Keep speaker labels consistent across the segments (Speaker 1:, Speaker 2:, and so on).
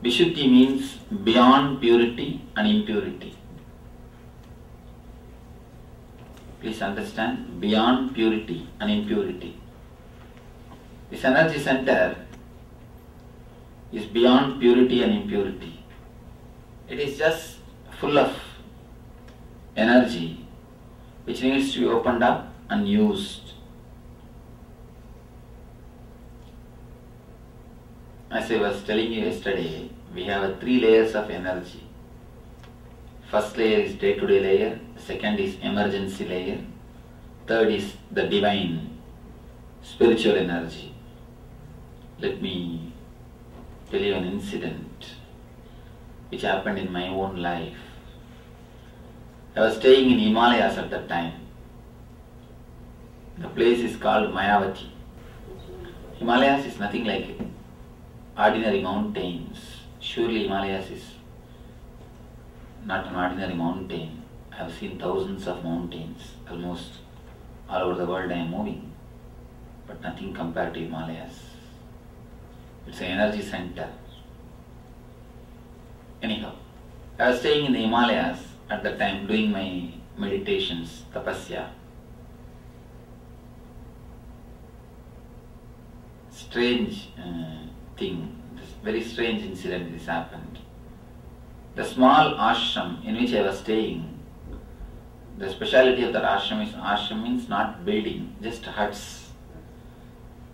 Speaker 1: Vishuddhi means beyond purity and impurity. Please understand, beyond purity and impurity. This energy center is beyond purity and impurity. It is just full of energy which needs to be opened up and used. As I was telling you yesterday, we have 3 layers of energy. First layer is day-to-day layer, second is emergency layer, third is the divine, spiritual energy. Let me tell you an incident which happened in my own life. I was staying in Himalayas at that time. The place is called Mayavati. Himalayas is nothing like ordinary mountains. Surely Himalayas is not an ordinary mountain. I have seen thousands of mountains, almost all over the world I am moving, but nothing compared to Himalayas. It's an energy center. Anyhow, I was staying in the Himalayas at that time doing my meditations, tapasya. Strange thing, this very strange incident this happened. The small ashram in which I was staying, the speciality of that ashram means not building, just huts.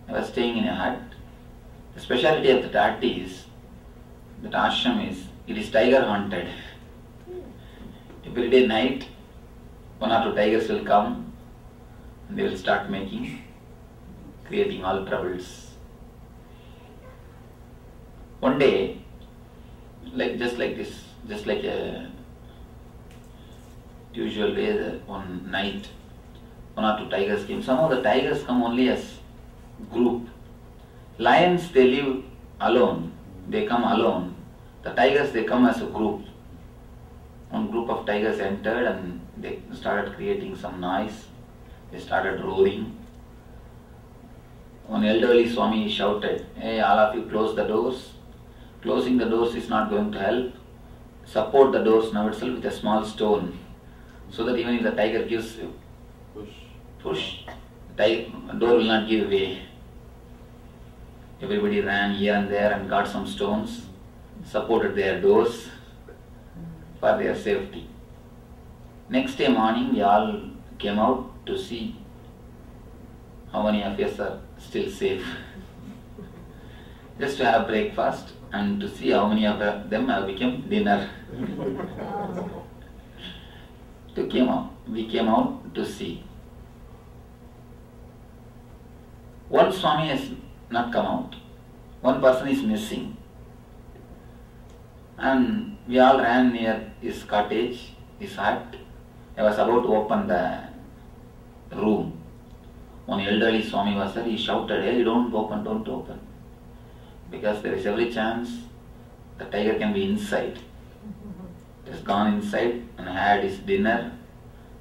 Speaker 1: I was staying in a hut. The speciality of that hut is, that ashram is, it is tiger haunted. Every day night, 1 or 2 tigers will come and they will start creating all troubles. One day, just like a usual way, one night, 1 or 2 tigers came. Some of the tigers come only as group. Lions, they live alone. They come alone. The tigers, they come as a group. One group of tigers entered and they started creating some noise. They started roaring. One elderly Swami shouted, "Hey, all of you close the doors. Closing the doors is not going to help. Support the doors now itself with a small stone, so that even if the tiger gives you push, the door will not give way." Everybody ran here and there and got some stones, supported their doors for their safety. Next day morning, we all came out to see how many of us are still safe. Just to have breakfast and to see how many of them have become dinner. We came out to see. One Swami has not come out. One person is missing. And we all ran near his cottage, his hut. I was about to open the room. One elderly Swami was there. He shouted, "Hey, don't open. Because there is every chance the tiger can be inside." He has gone inside and had his dinner.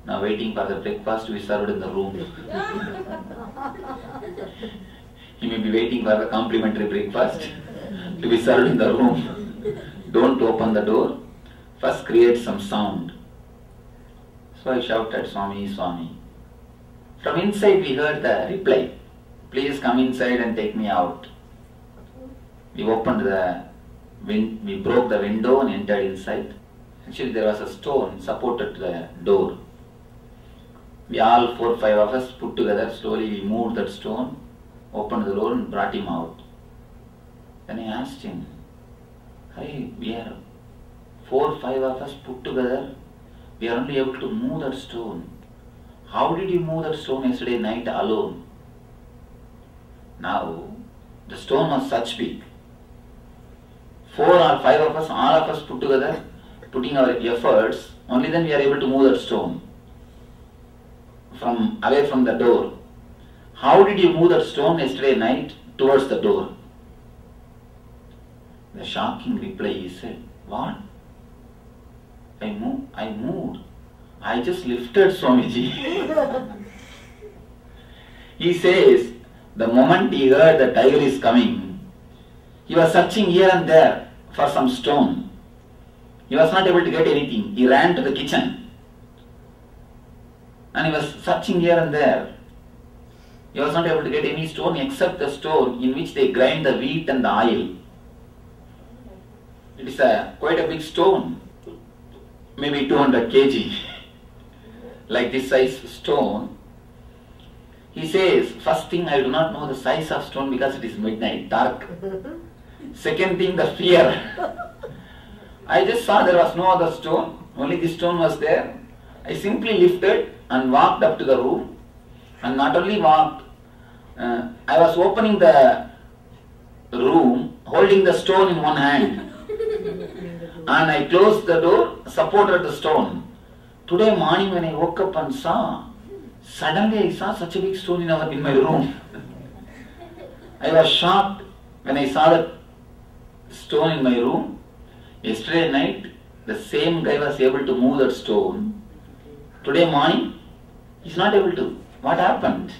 Speaker 1: Now waiting for the breakfast to be served in the room. He may be waiting for the complimentary breakfast to be served in the room. Don't open the door. First create some sound. So I shouted, "Swami, Swami." From inside we heard the reply, "Please come inside and take me out." We opened we broke the window and entered inside. Actually there was a stone supported to the door. We all 4 or 5 of us put together, slowly we moved that stone, opened the door and brought him out. Then I asked him, "Hey, we are 4 or 5 of us put together, we are only able to move that stone. How did you move that stone yesterday night alone?" Now, the stone was such big. 4 or 5 of us, all of us put together, putting our efforts, only then we are able to move that stone away from the door. How did you move that stone yesterday night towards the door? The shocking reply, he said, "What? I moved. I just lifted, Swamiji." He says, the moment he heard the tiger is coming, he was searching here and there for some stone. He was not able to get anything. He ran to the kitchen and he was searching here and there. He was not able to get any stone except the stone in which they grind the wheat and the oil. It is quite a big stone, maybe 200 kg, like this size stone. He says, first thing, I do not know the size of stone because it is midnight, dark. Second thing, the fear. I just saw there was no other stone, only this stone was there. I simply lifted and walked up to the room, and not only walked, I was opening the room holding the stone in one hand. And I closed the door, supported the stone. Today morning when I woke up and saw, suddenly I saw such a big stone in my room. I was shocked when I saw that stone in my room. Yesterday night, the same guy was able to move that stone. Today morning, he is not able to. What happened?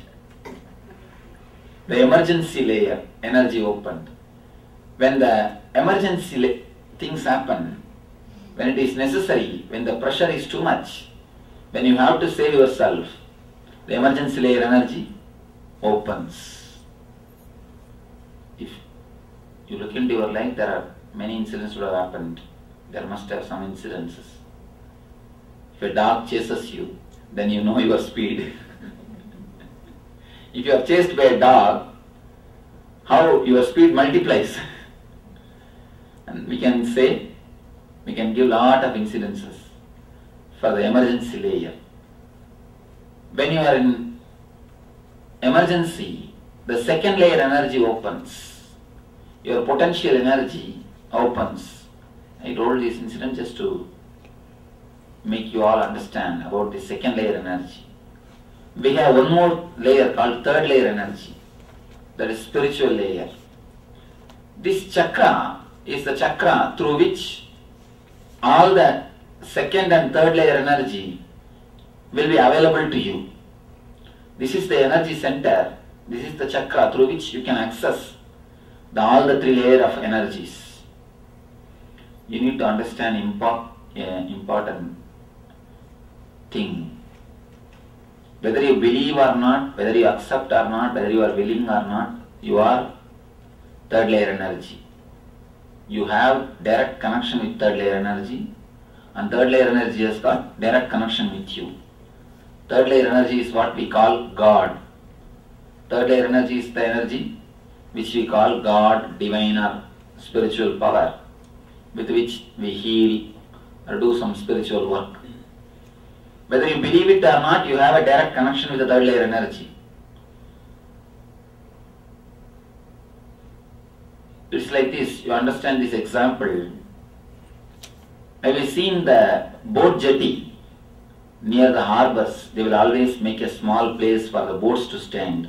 Speaker 1: The emergency layer, energy opened. When the emergency things happen, when it is necessary, when the pressure is too much, when you have to save yourself, the emergency layer energy opens. If you look into your life, there are many incidents would have happened. There must have some incidences. If a dog chases you, then you know your speed. If you are chased by a dog, how your speed multiplies. And we can say, we can give lot of incidences for the emergency layer. When you are in emergency, the second layer energy opens. Your potential energy opens. I told this incident just to make you all understand about the second layer energy. We have one more layer called third layer energy, that is spiritual layer. This chakra is the chakra through which all the second and third layer energy will be available to you. This is the energy center, this is the chakra through which you can access all the three layers of energies. You need to understand important thing. Whether you believe or not, whether you accept or not, whether you are willing or not, you are third layer energy. You have direct connection with third layer energy, and third layer energy has got direct connection with you. Third layer energy is what we call God. Third layer energy is the energy which we call God, divine or spiritual power, with which we heal or do some spiritual work. Whether you believe it or not, you have a direct connection with the third layer energy. It's like this, you understand this example. Have you seen the boat jetty near the harbors? They will always make a small place for the boats to stand.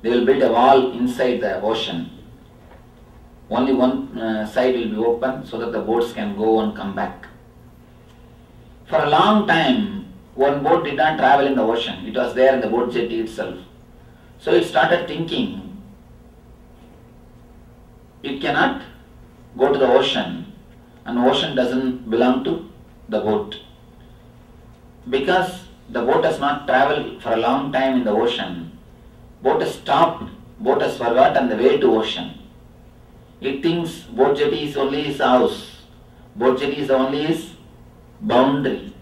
Speaker 1: They will build a wall inside the ocean. Only one side will be open so that the boats can go and come back. For a long time, one boat did not travel in the ocean. It was there in the boat jetty itself. So it started thinking, it cannot go to the ocean, and ocean doesn't belong to the boat. Because the boat has not traveled for a long time in the ocean, boat has stopped, boat has forgotten the way to ocean. It thinks boat jetty is only his house, boat jetty is only his boundary.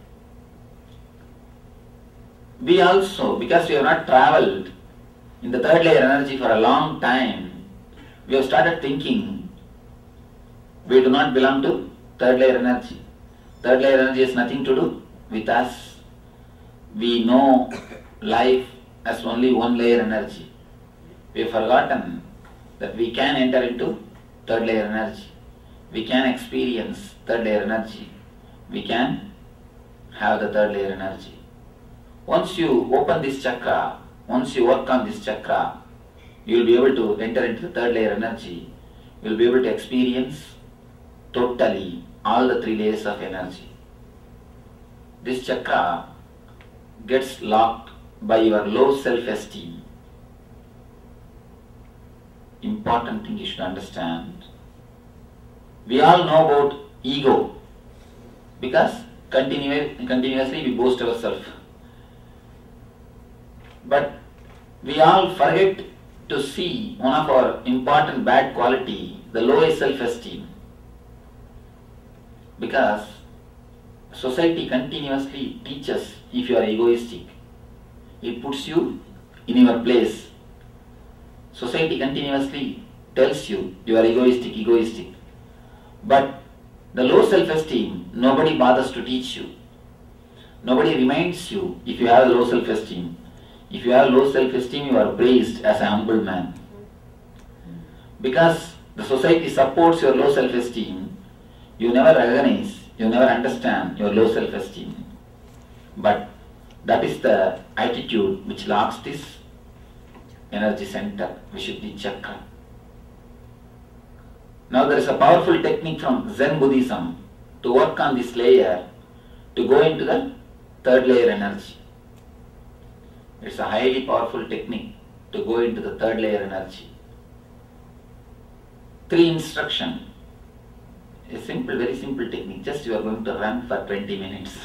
Speaker 1: We also, because we have not traveled in the third layer energy for a long time, we have started thinking we do not belong to third layer energy. Third layer energy has nothing to do with us. We know life as only one layer energy. We have forgotten that we can enter into third layer energy. We can experience third layer energy. We can have the third layer energy. Once you open this chakra, once you work on this chakra, you will be able to enter into the third layer energy. You will be able to experience totally all the three layers of energy. This chakra gets locked by your low self-esteem. Important thing you should understand. We all know about ego because continuously we boast ourselves. But we all forget to see one of our important bad quality, the lowest self-esteem. Because society continuously teaches if you are egoistic. It puts you in your place. Society continuously tells you you are egoistic. But the low self-esteem, nobody bothers to teach you. Nobody reminds you if you have low self-esteem. If you have low self-esteem, you are praised as a humble man. Because the society supports your low self-esteem, you never recognize, you never understand your low self-esteem. But that is the attitude which locks this energy center, Vishuddhi Chakra. Now there is a powerful technique from Zen Buddhism to work on this layer, to go into the third layer energy. It's a highly powerful technique to go into the third layer energy. 3 instruction. A simple, very simple technique. Just you are going to run for 20 minutes.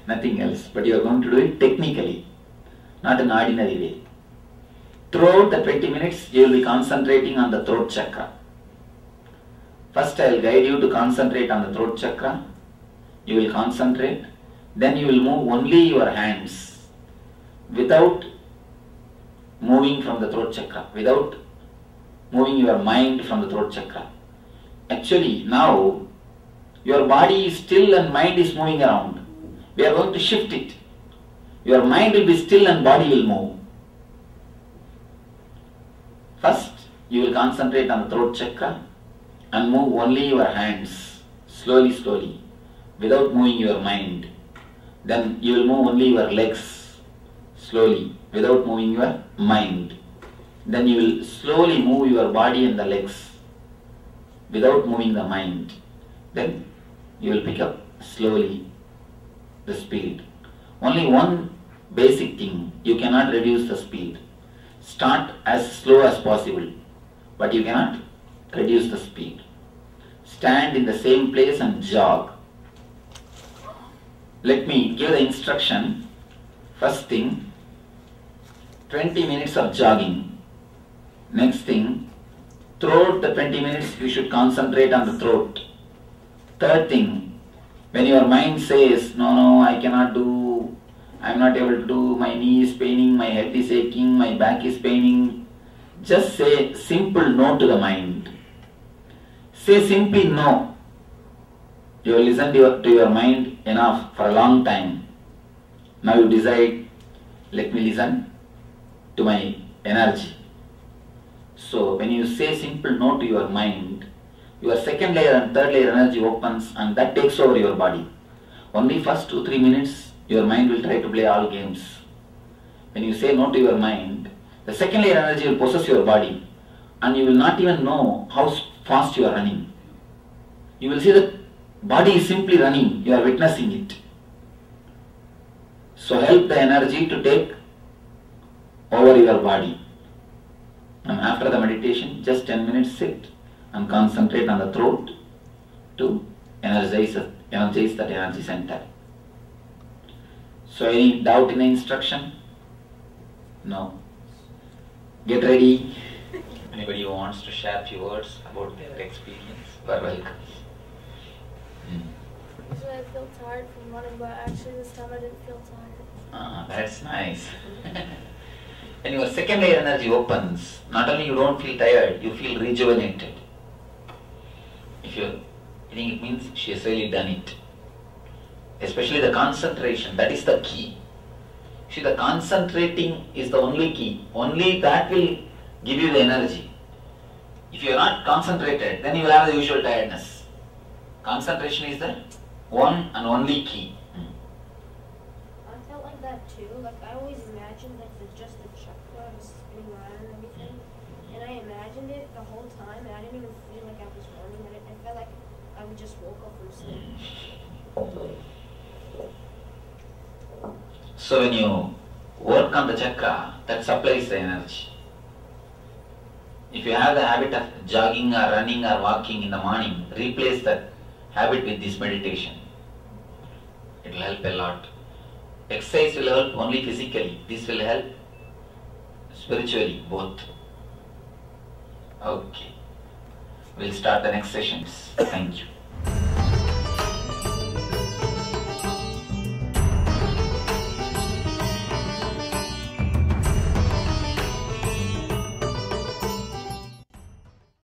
Speaker 1: Nothing else. But you are going to do it technically, not in ordinary way. Throughout the 20 minutes, you will be concentrating on the throat chakra. First, I will guide you to concentrate on the throat chakra. You will concentrate. Then you will move only your hands without moving from the throat chakra, without moving your mind from the throat chakra. Actually, now your body is still and mind is moving around. We are going to shift it. Your mind will be still and body will move. First, you will concentrate on the throat chakra and move only your hands, slowly, without moving your mind. Then you will move only your legs, slowly, without moving your mind. Then you will slowly move your body and the legs, without moving the mind. Then you will pick up slowly the speed. Only one basic thing, you cannot reduce the speed. Start as slow as possible, but you cannot reduce the speed. Stand in the same place and jog. Let me give the instruction. First thing, 20 minutes of jogging. Next thing, throughout the 20 minutes you should concentrate on the throat. Third thing, when your mind says, no, I cannot do, I am not able to do, my knee is paining, my head is aching, my back is paining, just say simple no to the mind. Say simply no. You will listen to your mind enough for a long time. Now you decide, let me listen to my energy. So when you say simple no to your mind, your second layer and third layer energy opens and that takes over your body. Only first 2-3 minutes your mind will try to play all games. When you say no to your mind, the second layer energy will possess your body and you will not even know how fast you are running. You will see that body is simply running, you are witnessing it. So help the energy to take over your body. And after the meditation, just 10 minutes sit and concentrate on the throat to energize that energy center. So any doubt in the instruction? No. Get ready. Anybody who wants to share a few words about their experience, you are welcome.
Speaker 2: Usually I feel tired from running, but actually this time I didn't feel tired.
Speaker 1: That's nice. When your second layer energy opens, not only you don't feel tired, you feel rejuvenated. I think it means she has really done it. Especially the concentration, that is the key. See, the concentrating is the only key. Only that will give you the energy. If you are not concentrated, then you will have the usual tiredness. Concentration is the one and only key.
Speaker 2: I felt like that too. Like I always imagined like just the chakra was spinning around and everything. And I imagined it the whole time and I didn't even feel like I was running. I felt like I just woke up from sleep.
Speaker 1: So when you work on the chakra, that supplies the energy. If you have the habit of jogging or running or walking in the morning, replace that habit with this meditation. It will help a lot. Exercise will help only physically. This will help spiritually, both. Okay. We'll start the next sessions. Thank you.